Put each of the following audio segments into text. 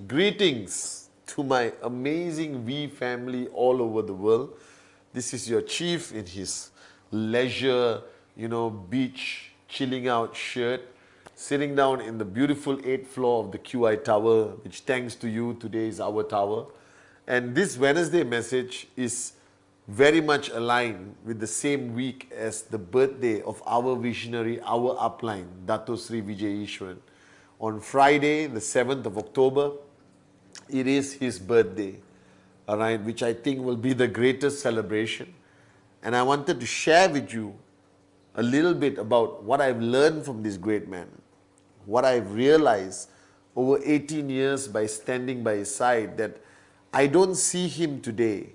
Greetings to my amazing V family all over the world. This is your chief in his leisure, beach chilling out shirt, sitting down in the beautiful 8th floor of the QI tower, which thanks to you, today is our tower. And this Wednesday message is very much aligned with the same week as the birthday of our visionary, our upline, Dato Sri Vijay. On Friday, the 7th of October, it is his birthday, all right, which I think will be the greatest celebration. And I wanted to share with you a little bit about what I've learned from this great man, what I've realized over 18 years by standing by his side, that I don't see him today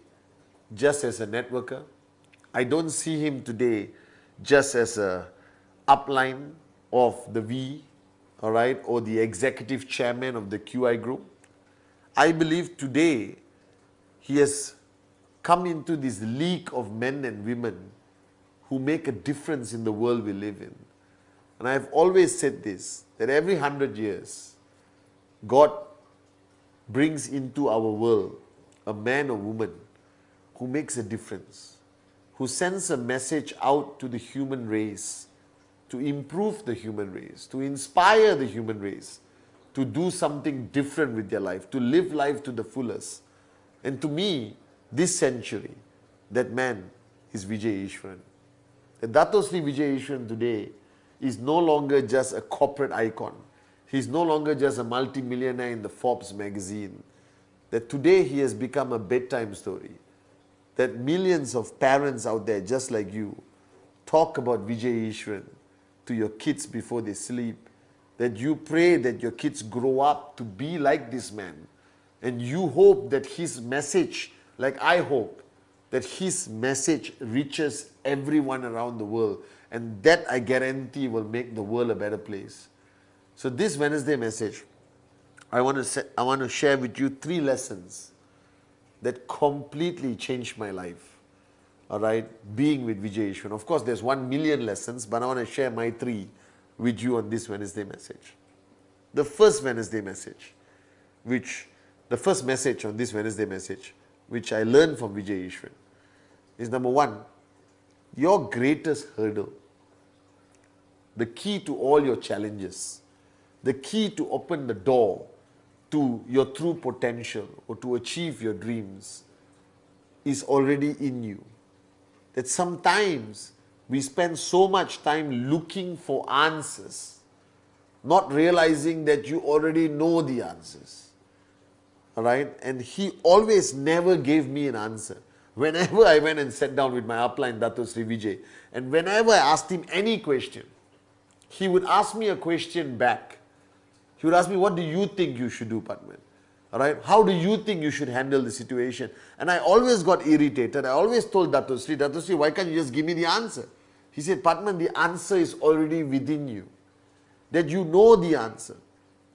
just as a networker. I don't see him today just as a upline of the V, all right, or the executive chairman of the QI group. I believe today he has come into this league of men and women who make a difference in the world we live in. And I've always said this, that every 100 years, God brings into our world a man or woman who makes a difference, who sends a message out to the human race, to improve the human race, to inspire the human race, to do something different with their life, to live life to the fullest. And to me, this century, that man is Vijay Eswaran. The Dato Sri Vijay today is no longer just a corporate icon. He's no longer just a multi-millionaire in the Forbes magazine. That today he has become a bedtime story. That millions of parents out there, just like you, talk about Vijay Eswaran to your kids before they sleep. That you pray that your kids grow up to be like this man. And you hope that his message, like I hope, that his message reaches everyone around the world. And that, I guarantee, will make the world a better place. So this Wednesday message, I want to share with you 3 lessons that completely changed my life. All right, being with Vijay Eswaran. Of course, there's 1 million lessons, but I want to share my 3 with you on this Wednesday message. The first Wednesday message, the first message on this Wednesday message, which I learned from Vijay Eswaran, is number 1, your greatest hurdle, the key to all your challenges, the key to open the door to your true potential or to achieve your dreams is already in you. That sometimes we spend so much time looking for answers, not realizing that you already know the answers. All right? And he always never gave me an answer. Whenever I went and sat down with my upline, Dato Sri Vijay, and whenever I asked him any question, he would ask me a question back. He would ask me, what do you think you should do, Pathman? All right? How do you think you should handle the situation? And I always got irritated. I always told Dato Sri, why can't you just give me the answer? He said, Pathman, the answer is already within you. That you know the answer.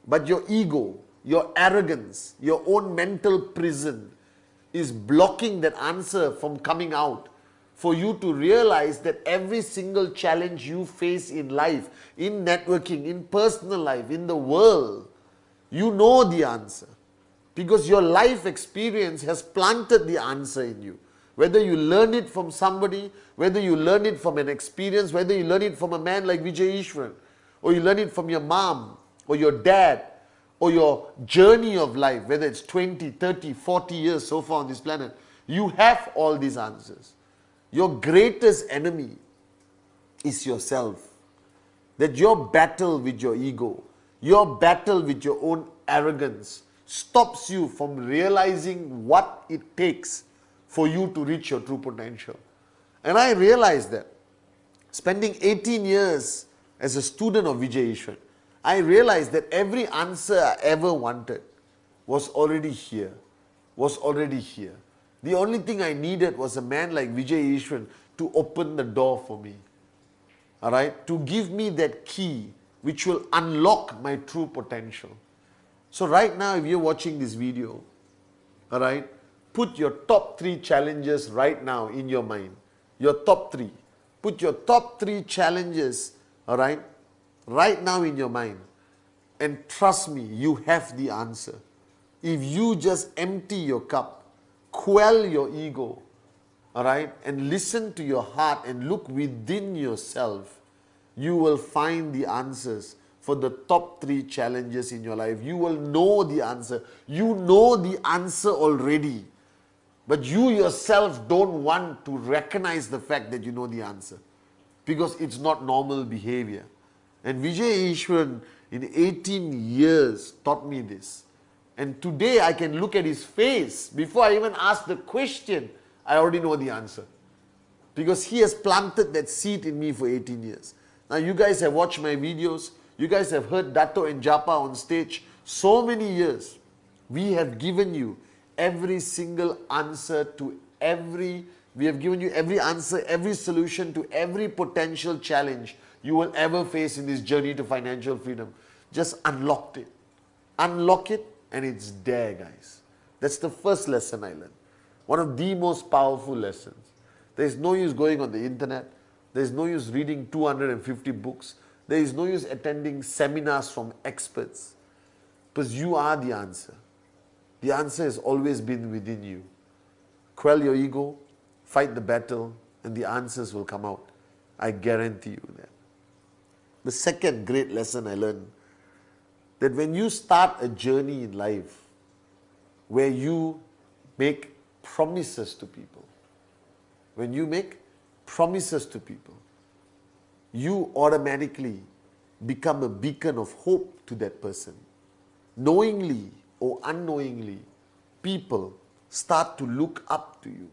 But your ego, your arrogance, your own mental prison is blocking that answer from coming out. For you to realize that every single challenge you face in life, in networking, in personal life, in the world, you know the answer. Because your life experience has planted the answer in you. Whether you learn it from somebody, whether you learn it from an experience, whether you learn it from a man like Vijay Eswaran, or you learn it from your mom, or your dad, or your journey of life, whether it's 20, 30, 40 years so far on this planet, you have all these answers. Your greatest enemy is yourself. That your battle with your ego, your battle with your own arrogance stops you from realizing what it takes for you to reach your true potential. And I realized that spending 18 years as a student of Vijay Eswaran, I realized that every answer I ever wanted was already here, The only thing I needed was a man like Vijay Eswaran to open the door for me. All right? To give me that key which will unlock my true potential. So right now, if you're watching this video, all right, put your top 3 challenges right now in your mind. Your top 3. Put your top 3 challenges, all right, right now in your mind. And trust me, you have the answer. If you just empty your cup, quell your ego, all right, and listen to your heart and look within yourself, you will find the answers for the top 3 challenges in your life. You will know the answer. You know the answer already. But you yourself don't want to recognize the fact that you know the answer. Because it's not normal behavior. And Vijay Eswaran in 18 years taught me this. And today I can look at his face. Before I even ask the question, I already know the answer. Because he has planted that seed in me for 18 years. Now you guys have watched my videos. You guys have heard Dato and Japa on stage so many years. We have given you every single answer to we have given you every answer, every solution to every potential challenge you will ever face in this journey to financial freedom. Just unlock it. Unlock it and it's there, guys. That's the first lesson I learned. One of the most powerful lessons. There is no use going on the internet. There is no use reading 250 books. There is no use attending seminars from experts. Because you are the answer. The answer has always been within you. Quell your ego, fight the battle, and the answers will come out. I guarantee you that. The second great lesson I learned, that when you start a journey in life where you make promises to people, when you make promises to people, you automatically become a beacon of hope to that person. Knowingly or unknowingly, people start to look up to you.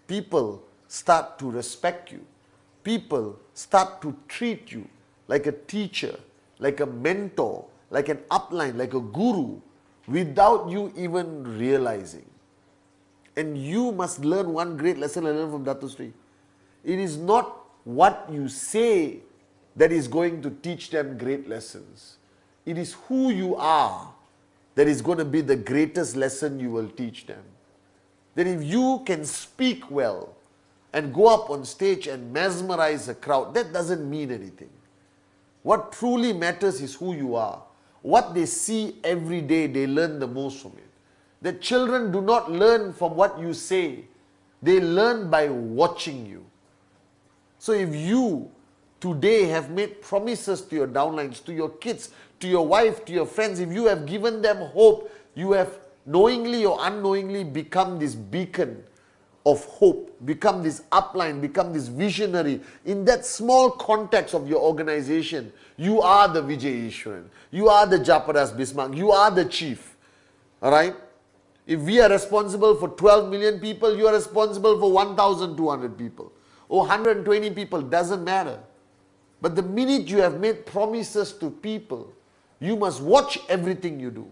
People start to respect you. People start to treat you like a teacher, like a mentor, like an upline, like a guru, without you even realizing. And you must learn one great lesson I learned from Dato Sri. It is not what you say that is going to teach them great lessons. It is who you are that is going to be the greatest lesson you will teach them. That if you can speak well and go up on stage and mesmerize a crowd, that doesn't mean anything. What truly matters is who you are. What they see every day, they learn the most from it. The children do not learn from what you say. They learn by watching you. So if you today have made promises to your downlines, to your kids, to your wife, to your friends, if you have given them hope, you have knowingly or unknowingly become this beacon of hope, become this upline, become this visionary. In that small context of your organization, you are the Vijay Eswaran. You are the Japadas Bismarck. You are the chief. Alright? If we are responsible for 12 million people, you are responsible for 1,200 people. Or 120 people, doesn't matter. But the minute you have made promises to people, you must watch everything you do.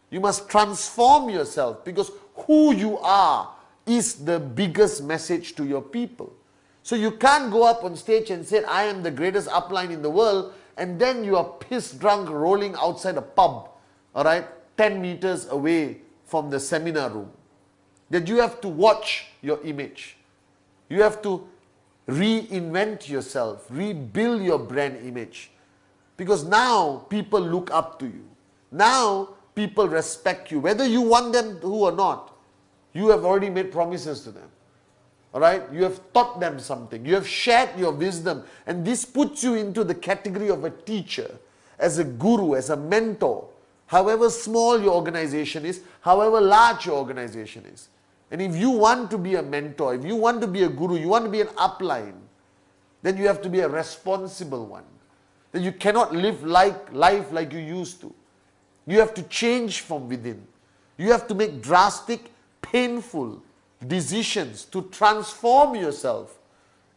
You must transform yourself, because who you are is the biggest message to your people. So you can't go up on stage and say, I am the greatest upline in the world, and then you are pissed drunk rolling outside a pub, all right, 10 meters away from the seminar room. That you have to watch your image. You have to reinvent yourself, rebuild your brand image. Because now people look up to you. Now people respect you. Whether you want them to or not, you have already made promises to them. Alright? You have taught them something. You have shared your wisdom. And this puts you into the category of a teacher, as a guru, as a mentor. However small your organization is, however large your organization is. And if you want to be a mentor, if you want to be a guru, you want to be an upline, then you have to be a responsible one. Then you cannot live life like you used to. You have to change from within. You have to make drastic, painful decisions to transform yourself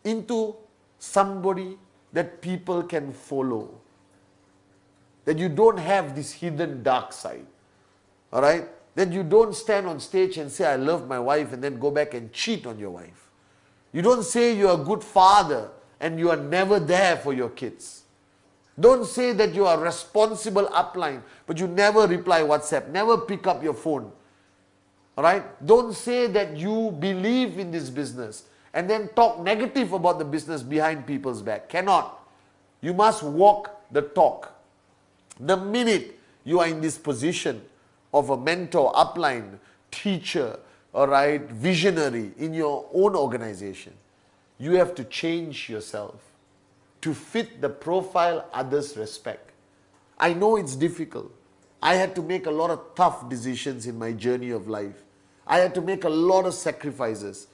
into somebody that people can follow. That you don't have this hidden dark side. Alright? That you don't stand on stage and say, I love my wife, and then go back and cheat on your wife. You don't say you're a good father and you are never there for your kids. Don't say that you are a responsible upline, but you never reply WhatsApp, never pick up your phone. Alright? Don't say that you believe in this business and then talk negative about the business behind people's back. Cannot. You must walk the talk. The minute you are in this position of a mentor, upline, teacher, alright, visionary in your own organization, you have to change yourself to fit the profile others respect. I know it's difficult. I had to make a lot of tough decisions in my journey of life. I had to make a lot of sacrifices.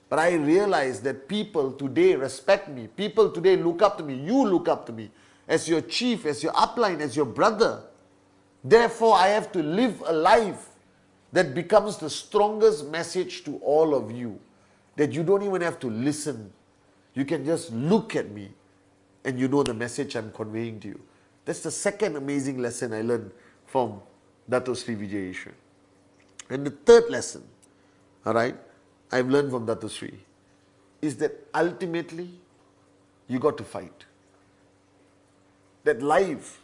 But I realized that people today respect me. People today look up to me. You look up to me as your chief, as your upline, as your brother. Therefore, I have to live a life that becomes the strongest message to all of you. That you don't even have to listen. You can just look at me and you know the message I'm conveying to you. That's the second amazing lesson I learned from Dato Sri Vijay. And the third lesson, alright, I've learned from Dato Sri is that ultimately you got to fight. That life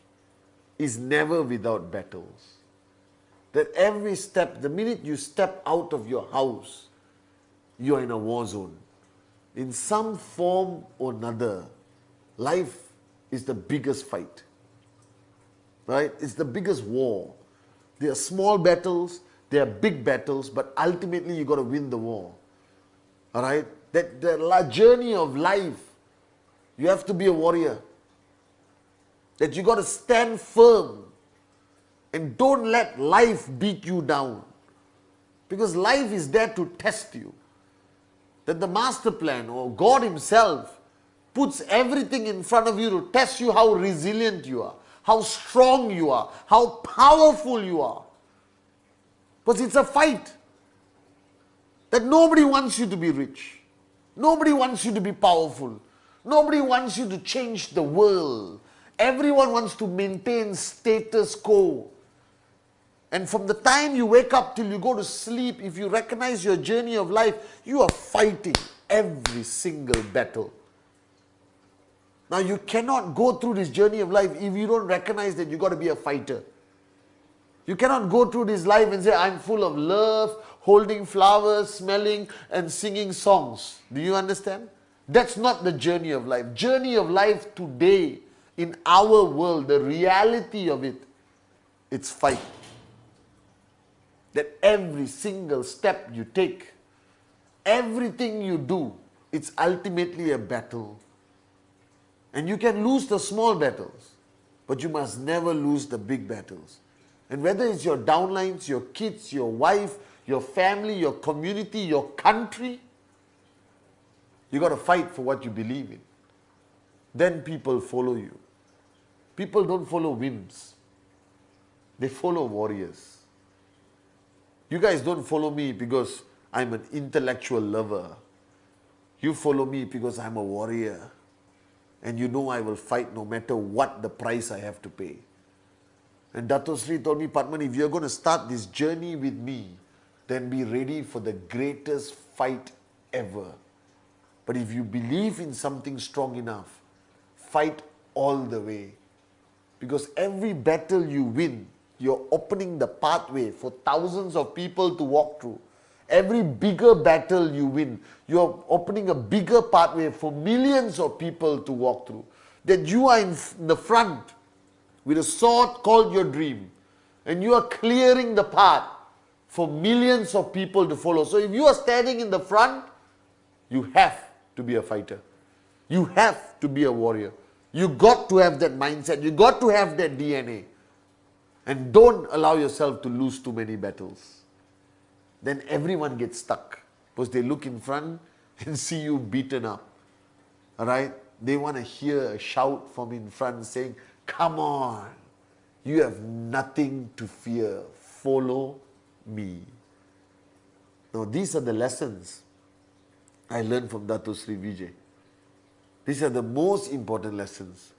is never without battles. That every step, the minute you step out of your house, you are in a war zone. In some form or another, life is the biggest fight. Right? It's the biggest war. There are small battles, there are big battles, but ultimately you got to win the war. Alright? That the journey of life, you have to be a warrior. That you got to stand firm and don't let life beat you down. Because life is there to test you. That the master plan or God himself puts everything in front of you to test you how resilient you are, how strong you are, how powerful you are. Because it's a fight. That nobody wants you to be rich. Nobody wants you to be powerful. Nobody wants you to change the world. Everyone wants to maintain status quo. And from the time you wake up till you go to sleep, if you recognize your journey of life, you are fighting every single battle. Now you cannot go through this journey of life if you don't recognize that you got to be a fighter. You cannot go through this life and say, I'm full of love, holding flowers, smelling and singing songs. Do you understand? That's not the journey of life. Journey of life today, in our world, the reality of it, it's fight. That every single step you take, everything you do, it's ultimately a battle. And you can lose the small battles, but you must never lose the big battles. And whether it's your downlines, your kids, your wife, your family, your community, your country, you got to fight for what you believe in. Then people follow you. People don't follow whims. They follow warriors. You guys don't follow me because I'm an intellectual lover. You follow me because I'm a warrior. And you know I will fight no matter what the price I have to pay. And Dato Sri told me, Pathman, if you're going to start this journey with me, then be ready for the greatest fight ever. But if you believe in something strong enough, fight all the way. Because every battle you win, you're opening the pathway for thousands of people to walk through. Every bigger battle you win, you're opening a bigger pathway for millions of people to walk through. That you are in the front with a sword called your dream. And you are clearing the path for millions of people to follow. So if you are standing in the front, you have to be a fighter. You have to be a warrior. You got to have that mindset. You got to have that DNA. And don't allow yourself to lose too many battles. Then everyone gets stuck. Because they look in front and see you beaten up. Alright? They want to hear a shout from in front saying, come on, you have nothing to fear. Follow me. Now these are the lessons I learned from Dato Sri Vijay. These are the most important lessons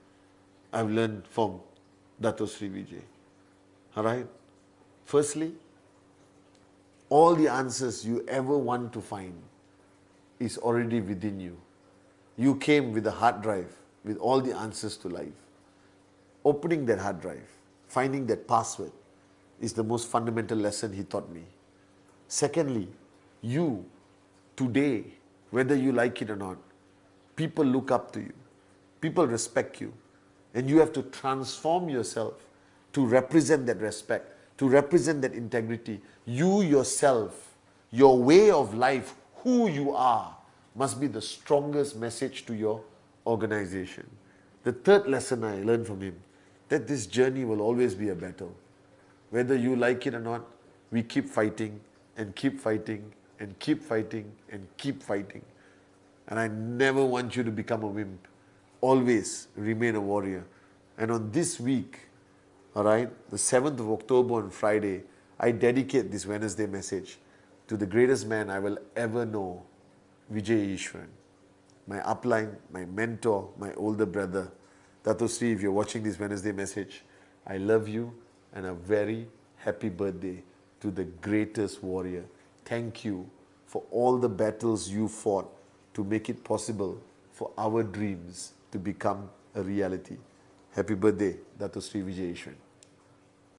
I've learned from Dato Sri Vijay. Alright? Firstly, all the answers you ever want to find is already within you. You came with a hard drive with all the answers to life. Opening that hard drive, finding that password is the most fundamental lesson he taught me. Secondly, you, today, whether you like it or not, people look up to you. People respect you. And you have to transform yourself to represent that respect, to represent that integrity. You yourself, your way of life, who you are, must be the strongest message to your organization. The third lesson I learned from him, that this journey will always be a battle. Whether you like it or not, we keep fighting and keep fighting and keep fighting and keep fighting. And I never want you to become a wimp. Always remain a warrior. And on this week, all right, the 7th of October on Friday, I dedicate this Wednesday message to the greatest man I will ever know, Vijay Eswaran. My upline, my mentor, my older brother. Dato, if you're watching this Wednesday message, I love you and a very happy birthday to the greatest warrior. Thank you for all the battles you fought to make it possible for our dreams to become a reality. Happy birthday, Dato Sri Vijay Eswaran.